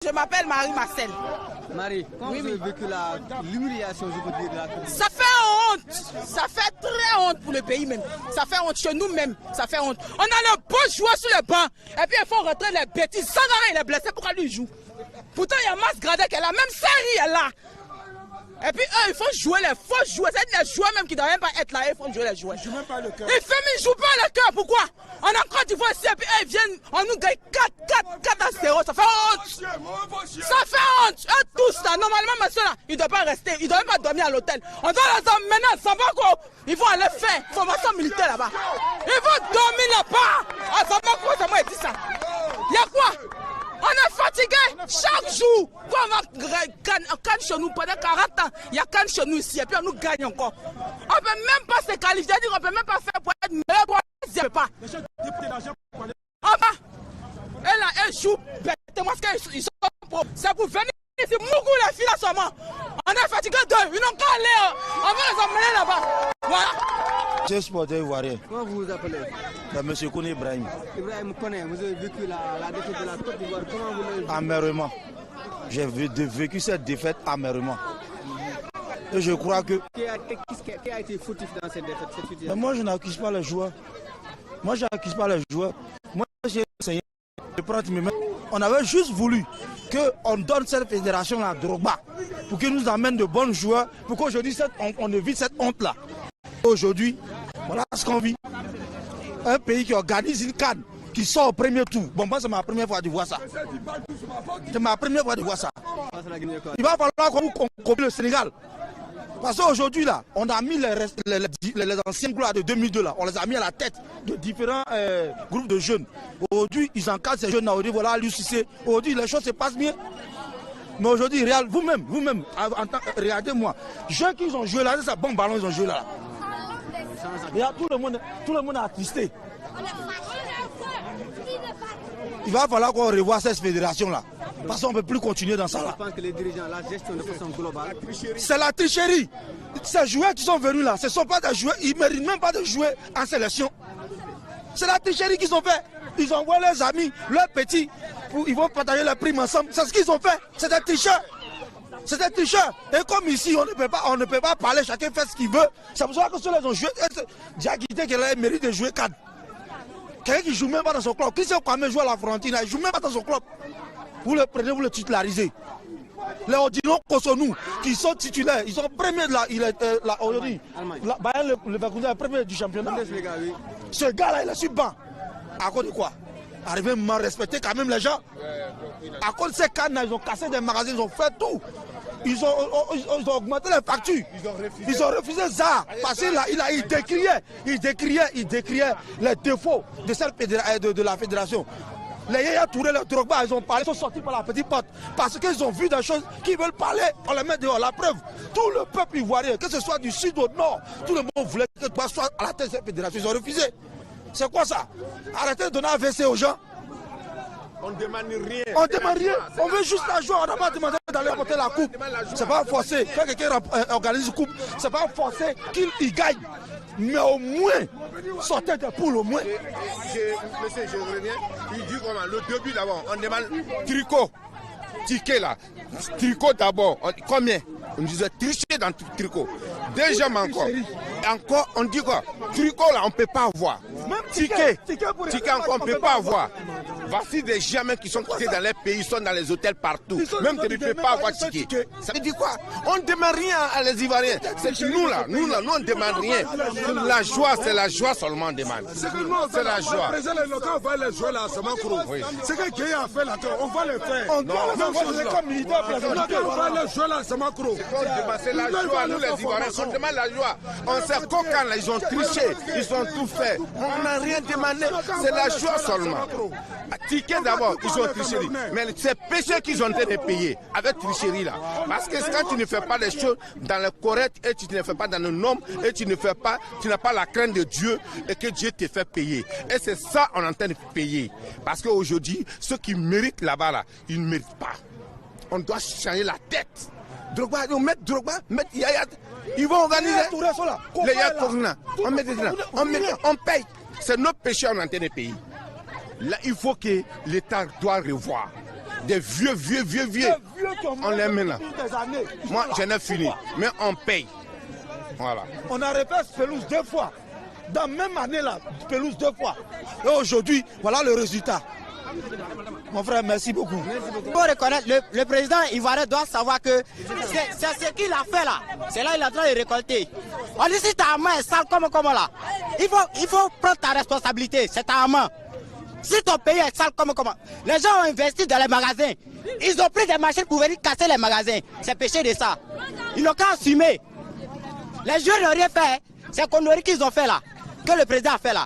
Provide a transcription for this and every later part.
Je m'appelle Marie-Marcel. Marie, comment vous avez vécu l'humiliation, je peux dire, Ça fait honte. Ça fait très honte pour le pays même. Ça fait honte chez nous même. Ça fait honte. On a le beau joueur sur le banc. Et puis il faut rentrer les bêtises. Sans arrêt, il est blessé. Pourquoi lui il joue? Pourtant, il y a Mas Gradec qui est là. Même Sari est là. Et puis eux, il faut jouer les faux joueurs. C'est les joueurs même qui ne doivent même pas être là. Il faut jouer les joueurs. Ils ne jouent même pas le cœur. Ils jouent pas le cœur. Pourquoi? On a Côte d'Ivoire ici et puis eux, ils viennent. On nous gagne 4-0. Ça fait honte. Ça fait honte. Eux tous là, normalement, monsieur là, ils ne doivent pas rester. Ils ne doivent même pas dormir à l'hôtel. On doit les emmener à Sambako. Ils vont aller faire formation militaire là-bas. Ils vont dormir là-bas. À Sambako, c'est moi qui dis ça. Il y a quoi? On est fatigué chaque jour. Quand on va Cannes chez nous pendant 40 ans, il y a Cannes chez nous ici et puis on nous gagne encore. On ne peut même pas se qualifier, on ne peut même pas faire pour être meilleur. On ne peut pas. Enfin, et là, elle joue bête. Moi, ils sont pour. C'est pour venir ici, Mougou les filles là seulement. On est fatigué d'eux, ils n'ont qu'à aller. On va les emmener là-bas. Voilà. Je suis sportif ivoirien. Comment vous vous appelez? Monsieur Kone Ibrahim. Ibrahim Kone, vous avez vécu la défaite de la Côte d'Ivoire. Comment vous l'avez vécu? Amèrement. J'ai vécu cette défaite amèrement. Et je crois que... Qui a été fautif dans cette défaite, cette situation? Mais moi, je n'accuse pas les joueurs. Moi, je n'accuse pas les joueurs. Moi, j'ai essayé de prendre mes mains. On avait juste voulu qu'on donne cette fédération à Drogba pour qu'il nous amène de bons joueurs, pour qu'aujourd'hui, on évite cette honte-là. Aujourd'hui, voilà ce qu'on vit. Un pays qui organise une CAN, qui sort au premier tour. Bon, moi, c'est ma première fois de voir ça. C'est ma première fois de voir ça. Il va falloir qu'on copie le Sénégal. Parce qu'aujourd'hui, là, on a mis les anciens gloires de 2002, là, on les a mis à la tête de différents groupes de jeunes. Aujourd'hui, ils encadrent ces jeunes-là. Aujourd'hui, voilà, l'UCC. Aujourd'hui, les choses se passent bien. Mais aujourd'hui, vous-même, regardez-moi. Ceux qui ont joué là, c'est ça, bon ballon, ils ont joué là. Et là, tout le monde a attristé. Il va falloir qu'on revoie cette fédération-là. Parce qu'on ne peut plus continuer dans ça là. Je pense que les dirigeants, la gestion de façon globale. C'est la tricherie. Ces joueurs qui sont venus là, ce ne sont pas des joueurs, ils ne méritent même pas de jouer en sélection. C'est la tricherie qu'ils ont fait. Ils envoient leurs amis, leurs petits, ils vont partager la prime ensemble. C'est ce qu'ils ont fait. C'est des tricheurs. C'est des tricheurs. Et comme ici, on ne peut pas parler, chacun fait ce qu'il veut. C'est pour ça que ceux-là ont joué. Diakité qui a le mérite de jouer cadre. Quelqu'un qui ne joue même pas dans son club. Qui sait quand même jouer à la Frontine, il ne joue même pas dans son club. Vous le prenez, vous le titularisez. Les Odilon Kosonou, qui sont titulaires, ils sont premiers de aujourd'hui. Le Leverkusen est premier du championnat. Ce gars-là, il est sur banc. À cause de quoi? Arriver à respecter quand même les gens. À cause de ces cannes, ils ont cassé des magasins, ils ont fait tout. Ils ont augmenté les factures. Ils ont refusé ça. Parce qu'il décriait les défauts de la fédération. Les Yaya Touré, les Drogba, ils ont parlé, ils sont sortis par la petite porte. Parce qu'ils ont vu des choses qu'ils veulent parler, on les met dehors. La preuve, tout le peuple ivoirien, que ce soit du sud au nord, tout le monde voulait que toi sois à la tête de cette fédération. Ils ont refusé. C'est quoi ça? Arrêtez de donner AVC aux gens. On ne demande rien. On ne demande rien. On veut juste la joie. On n'a pas demandé d'aller porter la coupe. C'est pas forcé. Quand quelqu'un organise une coupe, c'est pas forcé qu'il gagne. Mais au moins, sortez des poules au moins. Monsieur, je reviens. Il dit comment? Le début d'abord, on demande tricot. Ticket là. Tricot d'abord. Combien? On disait tricher dans le tricot. Déjà encore. Encore, on dit quoi? Tricot là, on ne peut pas avoir. Même ticket encore, on ne peut pas avoir. Voici des gamins qui sont quittés dans les pays, ils sont dans les hôtels partout. Même tu ne peux pas avoir ticket. Ça veut dire quoi? On ne demande rien à les Ivoiriens. C'est nous là, nous on ne demande rien. La joie, c'est la joie seulement on demande. C'est la joie. On va les jouer là, c'est ce que Gueye a fait là, on va le faire. On doit les comme militaire. On va les jouer là, c'est Macron. C'est la joie, nous les Ivoiriens, on demande la joie. On sait qu'au camp là, ils ont triché, ils ont tout fait. On n'a rien demandé, c'est la joie seulement. Ticket d'abord, ils ont tricherie. Mais c'est péché qu'ils ont été payés avec tricherie là. Parce que quand tu ne fais pas les choses dans le correct et tu ne fais pas dans le nom et tu n'as pas la crainte de Dieu et que Dieu te fait payer. Et c'est ça on est en train de payer. Parce qu'aujourd'hui, ceux qui méritent là-bas, là, ils ne méritent pas. On doit changer la tête. Drogba, on met Drogba, mettre Yaya. Ils vont organiser les Yaya Tourna. On paye. C'est notre péché en train de payer. Là, il faut que l'État doit revoir. Des vieux. On les met là. Moi, j'en ai fini. Mais on paye. Voilà. On a refait pelouse 2 fois. Dans la même année là, pelouse 2 fois. Et aujourd'hui, voilà le résultat. Mon frère, merci beaucoup. Il faut reconnaître, le président ivoirien doit savoir que c'est ce qu'il a fait là. C'est là qu'il est en train de récolter. On dit si ta main est sale comme là, il faut prendre ta responsabilité, c'est ta main. Si ton pays est sale comme comment, les gens ont investi dans les magasins. Ils ont pris des machines pour venir casser les magasins. C'est péché de ça. Ils n'ont qu'à assumer. Les joueurs n'ont rien fait. C'est conneries qu'ils ont fait là, que le président a fait là.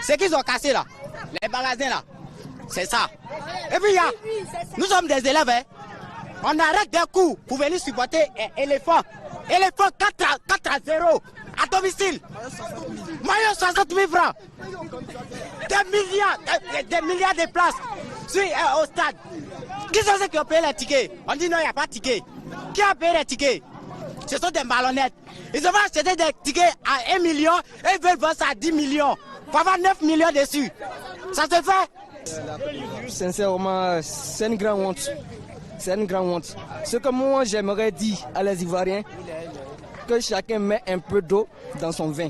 C'est qu'ils ont cassé là, les magasins là. C'est ça. Et puis nous sommes des élèves. Hein. On arrête des coups pour venir supporter éléphant. Éléphant 4-0 à domicile. Maillot 60 000 francs. Des milliards de places au stade. Qui sont ceux qui ont payé les tickets? On dit non, il n'y a pas de ticket. Qui a payé les tickets? Ce sont des malhonnêtes. Ils ont acheté des tickets à 1 million et ils veulent vendre ça à 10 millions. Il faut avoir 9 millions dessus. Ça se fait? Sincèrement, c'est une grande honte. C'est une grande honte. Ce que moi j'aimerais dire à les Ivoiriens, que chacun met un peu d'eau dans son vin.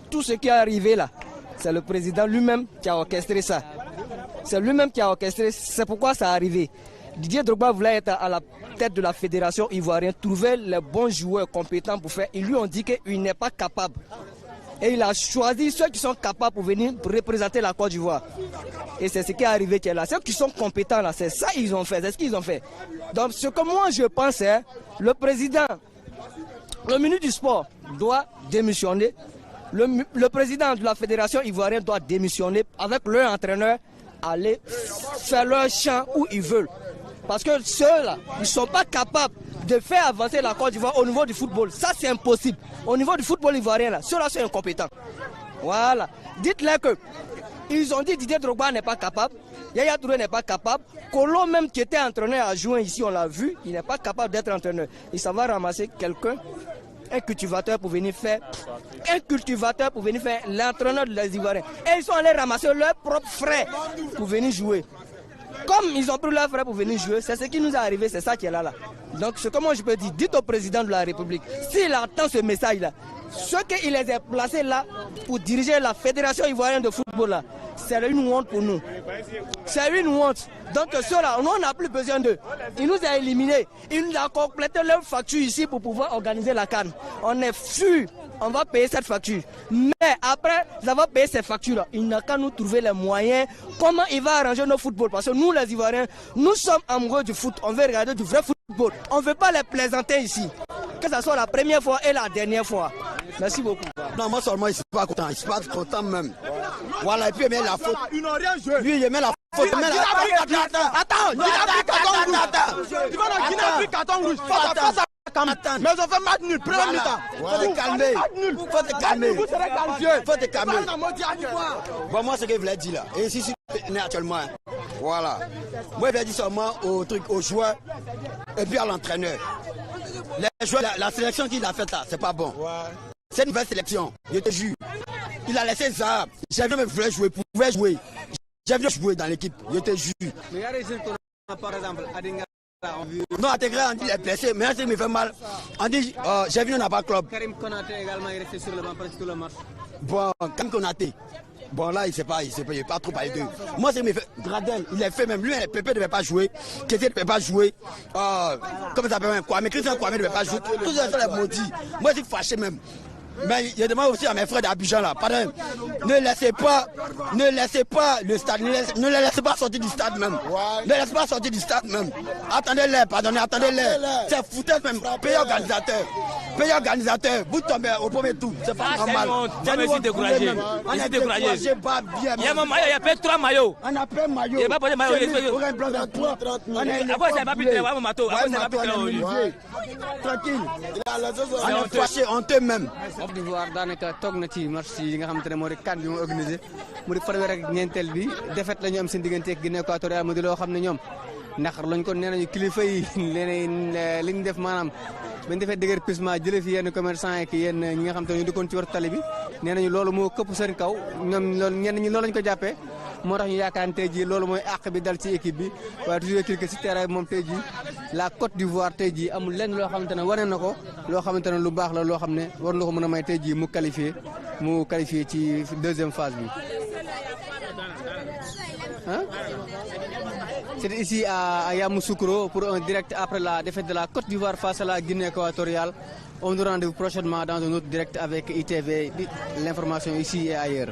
Tout ce qui est arrivé là, c'est le président lui-même qui a orchestré ça. C'est lui-même qui a orchestré, c'est pourquoi ça a arrivé. Didier Drogba voulait être à la tête de la fédération ivoirienne, trouver les bons joueurs compétents pour faire. Ils lui ont dit qu'il n'est pas capable. Et il a choisi ceux qui sont capables pour venir représenter la Côte d'Ivoire. Et c'est ce qui est arrivé qui est là. Ceux qui sont compétents là, c'est ça qu'ils ont fait, c'est ce qu'ils ont fait. Donc ce que moi je pense, c'est le président, le ministre du sport doit démissionner. Le président de la fédération ivoirienne doit démissionner avec leur entraîneur, aller faire leur champ où ils veulent. Parce que ceux-là, ils ne sont pas capables de faire avancer la Côte d'Ivoire au niveau du football. Ça, c'est impossible. Au niveau du football ivoirien, là, ceux-là sont incompétents. Voilà. Dites-leur que ils ont dit Didier Drogba n'est pas capable, Yaya Touré n'est pas capable, Kolo même qui était entraîneur à jouer ici, on l'a vu, il n'est pas capable d'être entraîneur. Il s'en va ramasser quelqu'un, un cultivateur pour venir faire l'entraîneur des Ivoiriens. Et ils sont allés ramasser leurs propres frères pour venir jouer. Comme ils ont pris leurs frères pour venir jouer, c'est ce qui nous est arrivé, c'est ça qui est là. Donc ce que moi je peux dire, dites au président de la République, s'il entend ce message-là, ce qu'il les a placés là pour diriger la fédération ivoirienne de football là, c'est une honte pour nous. C'est une honte. Donc ceux-là, on n'a plus besoin d'eux. Ils nous ont éliminés. Ils nous ont complété leur facture ici pour pouvoir organiser la CAN. On est sûr, on va payer cette facture. Mais après avoir payé ces factures-là, il n'a qu'à nous trouver les moyens. Comment il va arranger nos footballs? Parce que nous les Ivoiriens, nous sommes amoureux du foot. On veut regarder du vrai football. On ne veut pas les plaisanter ici. Que ce soit la première fois et la dernière fois. Merci beaucoup. Non, moi seulement, il ne suis pas content. Il ne suis pas content même. Voilà, et puis il met la faute. Ils n'ont rien joué. Lui, il met la faute. Attends, il va dans Guinée carton rouge. Mais ils ont fait match nul, premier mi-temps. Faut te calmer. Faut te calmer. Faut te calmer. Bon, moi, ce que je voulais dire là, et ici, c'est actuellement. Voilà. Moi, je vais dire seulement aux joueurs et puis à l'entraîneur. Les joueurs, la sélection qu'il a faite là, c'est pas bon. C'est une nouvelle sélection, je te jure. Il a laissé ça. J'ai vu me voulait jouer, pouvait jouer. J'ai vu jouer dans l'équipe, je te jure. Mais il y a des jeunes par exemple, Adinga. Non, intégré, on dit il est blessé, mais ça me fait mal. On dit, j'ai vu, on n'a pas de club. Karim Konaté également est resté sur le banc presque tout le match. Bon, Karim Konaté. Bon, là, il ne sait pas trop parler d'eux. Moi, c'est me fait. Gradel, il est fait même. Lui, Pépé ne devait pas jouer. Kété ne devait pas jouer. Comment ça s'appelle? Kwame, Christian Kwame ne devait pas jouer. Tout ça, c'est maudit. Moi, je suis fâché même. Mais je demande aussi à mes frères d'Abidjan là, pardon, ne laissez pas le stade, ne les laissez pas sortir du stade même. Ne laissez pas sortir du stade même. Attendez-les, pardonnez, attendez-les. C'est foutaise même. Pays organisateur, vous tombez au premier tour. C'est pas normal. Je suis découragé. On est découragé, pas bien. Il y a mon maillot, il y a peut-être 3 maillots. On a plein de maillots. Il n'y a pas pas de maillot. Après, c'est pas plus de maillot. Tranquille. On est fâché, honteux même. Côte d'Ivoire daanaka toog na ci match yi nga xamante ne moo di CAN bi mu organisé mu di fanweer ak ñeenteel bi défaite la ñu am seen diggante ak Guinée équatoriale mu di loo xam ne ñoom ndax lañ ko nee nañu kilifa yi li ñu def maanaam bañ defee déguerpissement jëlee fi yenn commerçant yi yenn ñi nga xam te ne ñu dëkkoon ci war tali bi nee nañu loolu moo këpp seen kaw ñoom loolu ñenn ñi loolu lañ ko jàppee moo tax ñu yaakaar ne tey jii loolu mooy àq bi dal ci équipe bi waaye toujours est-il que si terrain bi moom tey jii la Côte d'Ivoire tey jii amul lenn loo xamante ne wane na ko loo xamante ne lu baax la loo xam ne war na ko mën a may tey jii mu qualifié ci deuxième phase bi. Hein? C'est ici à Yamoussoukro pour un direct après la défaite de la Côte d'Ivoire face à la Guinée équatoriale. On nous rendez-vous prochainement dans un autre direct avec ITV, l'information ici et ailleurs.